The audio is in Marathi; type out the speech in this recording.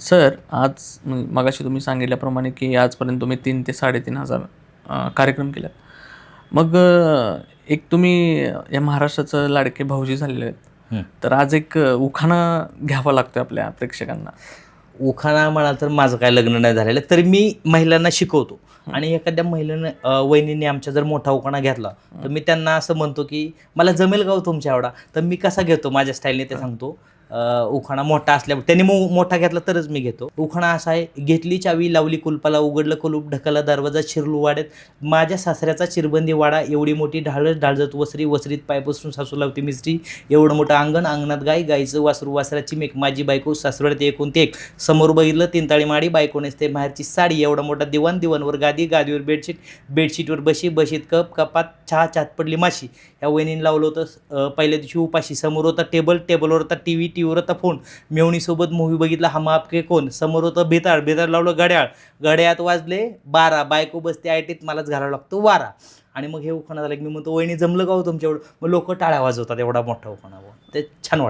सर, आज मगाशी तुम्ही सांगितल्याप्रमाणे, की आजपर्यंत तुम्ही 3 ते 3,500 कार्यक्रम केलेत. मग एक तुम्ही या महाराष्ट्राचं लाडके भाऊजी झालेले आहेत. हं. तर आज एक उखाणा घ्यावा लागतोय आपल्या प्रेक्षकांना. उखाणा म्हणाल तर माझं काय लग्न नाही झालेलं तरी मी महिलांना शिकवतो आणि एखाद्या महिलेनं वहिनीने आमच्या जर मोठा उखाणा घेतला तर मी त्यांना असं म्हणतो की मला जमेल का हो तुमच्या एवढा, तर मी कसा घेतो माझ्या स्टाईलने ते सांगतो. उखाणा मोठा असल्यामुळे त्यांनी मोठा घेतला तरच मी घेतो. उखाणा असा आहे, घेतली चावी लावली कुलपाला, उघडलं कुलूप ढकलला दरवाजा, शिरलू वाड्यात माझ्या सासऱ्याचा चिरबंदी वाडा, एवढी मोठी ढाळत ढाळजत वसरी, वसरीत पाय बसून सासू लावती मिस्त्री, एवढं मोठं अंगण अंगणात गाय, गाईचं वासरू वासराची मेक, माझी बायको सासऱ्यात एकूण ते एक, समोर बघितलं तीन ताळी माडी, बायको नेसते बाहेरची साडी, एवढा मोठा दिवाण, दिवाणवर गादी, गादीवर बेडशीट, बेडशीटवर बशीत कप, कपात चहा, चहात पडली माशी. या वहिनीने लावलं होतं पहिल्या दिवशी उपाशी, समोर होता टेबलवर होता टीव्ही, टीव्हीवर होता फोन, मेवणीसोबत मूव्ही बघितला हम आपके कोण, समोर होतं बेताळ लावलं घड्याळ, घड्याळात वाजले 12, बायको बसते आयटीत मलाच घालावा लागतो वारा. आणि मग हे उखाणा झालं की मी म्हणतो वहिनी जमलं का हो तुमच्या एवढं, मग लोक टाळ्या वाजवतात, एवढा मोठा उखाणा ते छान वाटतं.